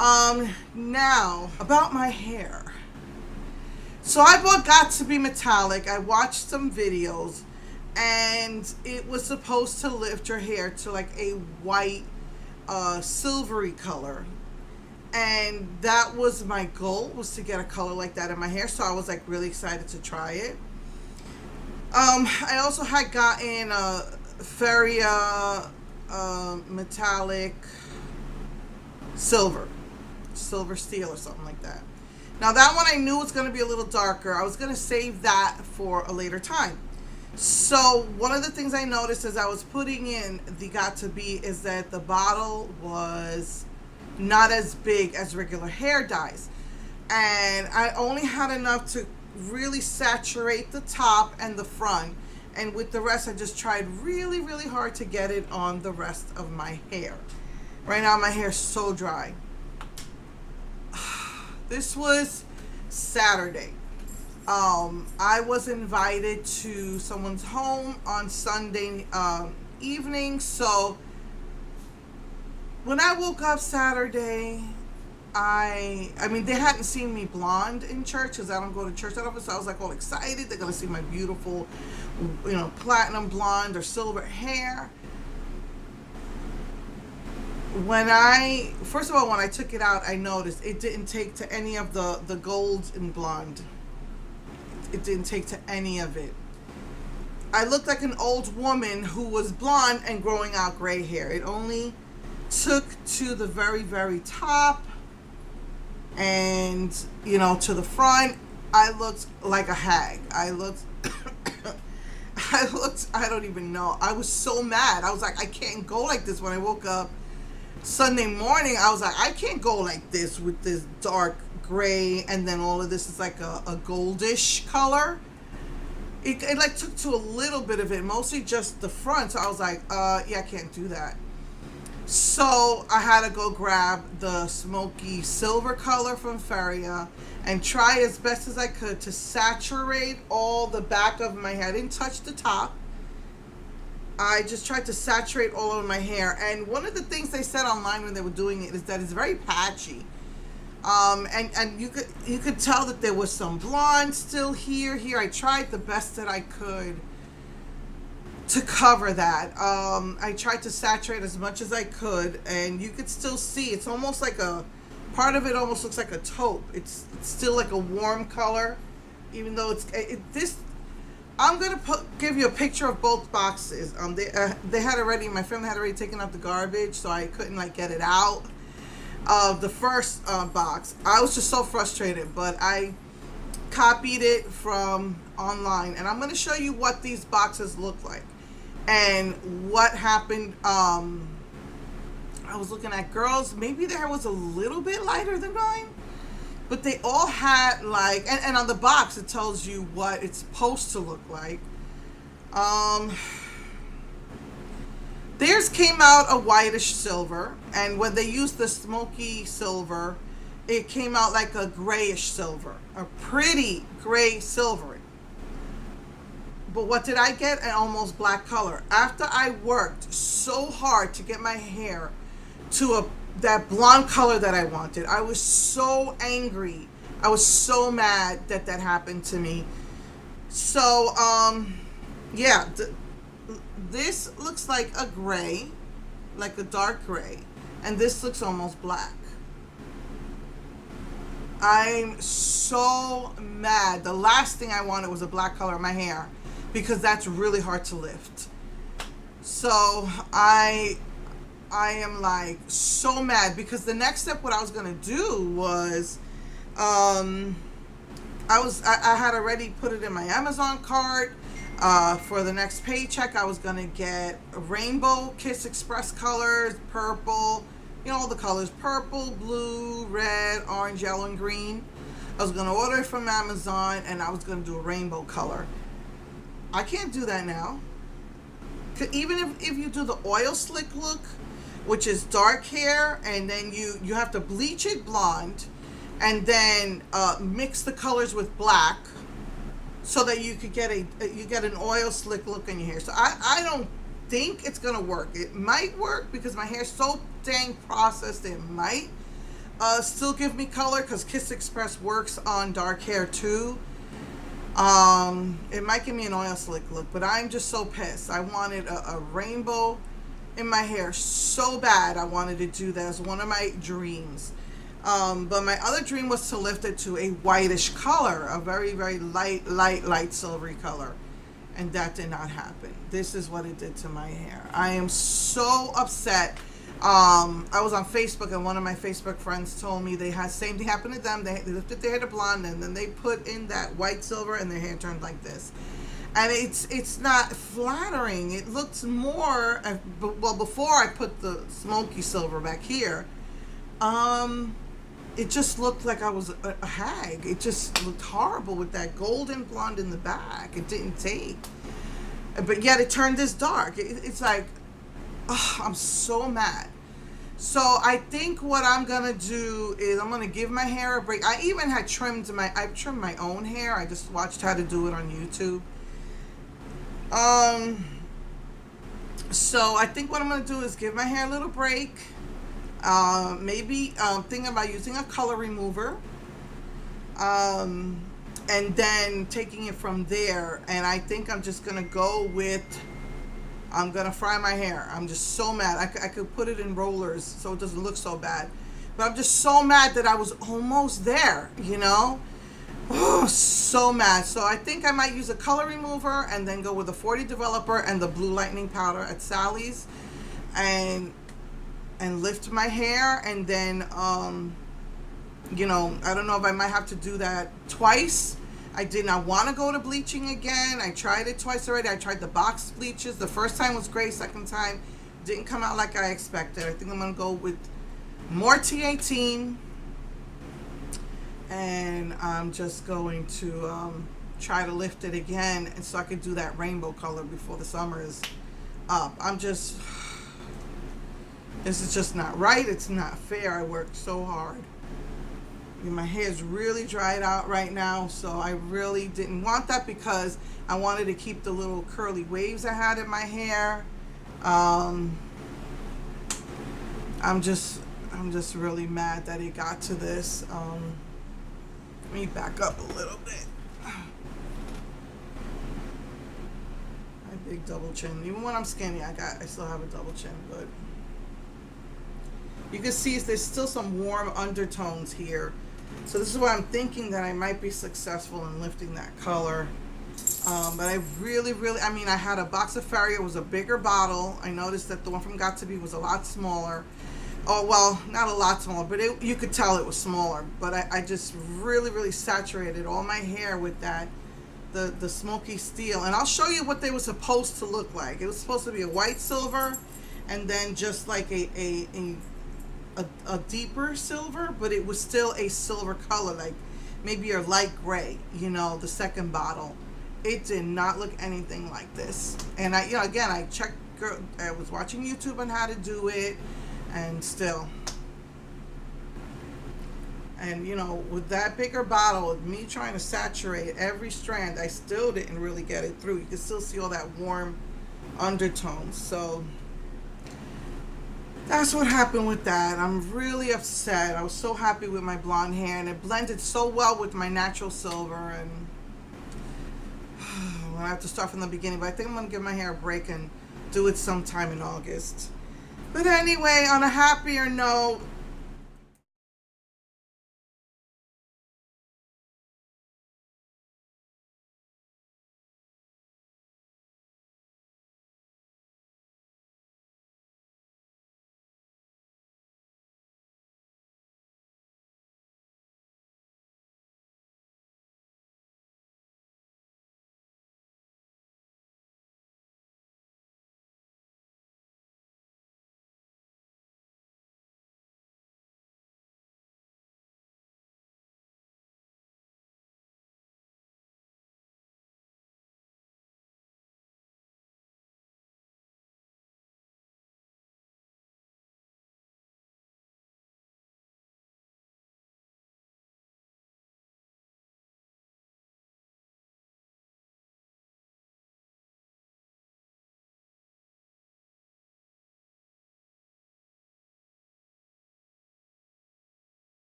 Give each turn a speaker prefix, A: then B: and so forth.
A: Now about my hair. So I bought Got to Be Metallic. I watched some videos, and it was supposed to lift your hair to like a white, silvery color. And that was my goal, was to get a color like that in my hair. So I was like really excited to try it. I also had gotten Feria metallic silver steel or something like that. Now that one I knew was going to be a little darker. I was going to save that for a later time. So one of the things I noticed as I was putting in the Got to Be is that the bottle was not as big as regular hair dyes, and I only had enough to really saturate the top and the front, and with the rest I just tried really hard to get it on the rest of my hair. Right now my hair is so dry. This was Saturday. I was invited to someone's home on Sunday evening. So when I woke up Saturday, I mean, they hadn't seen me blonde in church because I don't go to church that often. So I was like all excited. They're going to see my beautiful, platinum blonde or silver hair. First of all, when I took it out, I noticed it didn't take to any of the gold and blonde. It didn't take to any of it. I looked like an old woman who was blonde and growing out gray hair. It only took to the very top, and to the front. I looked like a hag. I don't even know. I was so mad. I was like, I can't go like this. When I woke up Sunday morning, I was like, I can't go like this with this dark gray, and then all of this is like a goldish color. It like took to a little bit of it, mostly just the front. So I was like, yeah, I can't do that. So I had to go grab the smoky silver color from Feria and try as best as I could to saturate all the back of my hair. I didn't touch the top. I just tried to saturate all over my hair. And one of the things they said online when they were doing it is that it's very patchy. And you could tell that there was some blonde still here. I tried the best that I could to cover that. I tried to saturate as much as I could, and you could still see it's almost like part of it almost looks like a taupe. It's still like a warm color, even though this. I'm gonna give you a picture of both boxes. They had already, my family had already taken out the garbage, so I couldn't get it out. The first box, I was just so frustrated, but I copied it from online, and I'm going to show you what these boxes look like and what happened. I was looking at girls, maybe their hair was a little bit lighter than mine, but they all had and on the box it tells you what it's supposed to look like. Theirs came out a whitish silver, and when they used the smoky silver, it came out like a grayish silver, a pretty gray silver. But what did I get? An almost black color. After I worked so hard to get my hair to that blonde color that I wanted, I was so angry. I was so mad that happened to me. So, yeah. This looks like a gray, like a dark gray, and this looks almost black. I'm so mad. The last thing I wanted was a black color in my hair, because that's really hard to lift. So I am so mad, because the next step, what I was gonna do was, I had already put it in my Amazon cart. For the next paycheck, I was going to get Rainbow Kiss Express colors, purple, all the colors, purple, blue, red, orange, yellow, and green. I was going to order it from Amazon, and I was going to do a rainbow color. I can't do that now. Even if you do the oil slick look, which is dark hair, and then you have to bleach it blonde, and then mix the colors with black, so that you could get an oil slick look in your hair. So I don't think it's gonna work. It might work because my hair's so dang processed, it might, still give me color because Kiss Express works on dark hair too. It might give me an oil slick look, but I'm just so pissed. I wanted a rainbow in my hair so bad. I wanted to do that as one of my dreams. But my other dream was to lift it to a whitish color, a very, very light silvery color. And that did not happen. This is what it did to my hair. I am so upset. I was on Facebook and one of my Facebook friends told me they had same thing happen to them. They lifted their hair to blonde and then they put in that white silver and their hair turned like this. And it's not flattering. It looks more, well, before I put the smoky silver back here, it just looked like I was a hag. It just looked horrible with that golden blonde in the back. It didn't take. But yet it turned this dark. It's like, oh, I'm so mad. So I think what I'm gonna do is I'm gonna give my hair a break. I even had trimmed I've trimmed my own hair. I just watched how to do it on YouTube. So I think what I'm gonna do is give my hair a little break. Maybe thinking about using a color remover. And then taking it from there. And I think I'm just gonna go with, I'm gonna fry my hair. I'm just so mad. I could put it in rollers so it doesn't look so bad. But I'm just so mad that I was almost there, you know? Oh, so mad. So I think I might use a color remover and then go with the 40 developer and the blue lightning powder at Sally's and lift my hair. And then, you know, I don't know if I might have to do that twice. I did not want to go to bleaching again. I tried it twice already. I tried the box bleaches. The first time was great. Second time didn't come out like I expected. I think I'm going to go with more T18. And I'm just going to try to lift it again. And so I could do that rainbow color before the summer is up. This is just not right. It's not fair. I worked so hard. My hair's really dried out right now, so I really didn't want that because I wanted to keep the little curly waves I had in my hair. I'm just really mad that it got to this. Let me back up a little bit. My big double chin. Even when I'm skinny, I still have a double chin, but you can see there's still some warm undertones here. So this is why I'm thinking that I might be successful in lifting that color. But I really, I mean, I had a box of Farrier. It was a bigger bottle. I noticed that the one from Got2b was a lot smaller. Oh, well, not a lot smaller, but you could tell it was smaller. But I just really saturated all my hair with that, the smoky steel. And I'll show you what they were supposed to look like. It was supposed to be a white silver and then just like a deeper silver, but it was still a silver color, like maybe a light gray, you know, the second bottle. It did not look anything like this. And I, you know, again, I was watching YouTube on how to do it, and still. And, you know, with that bigger bottle, with me trying to saturate every strand, I still didn't really get it through. You can still see all that warm undertones. So that's what happened with that. I'm really upset. I was so happy with my blonde hair, and it blended so well with my natural silver. And I have to start from the beginning, but I think I'm going to give my hair a break and do it sometime in August. But anyway, on a happier note,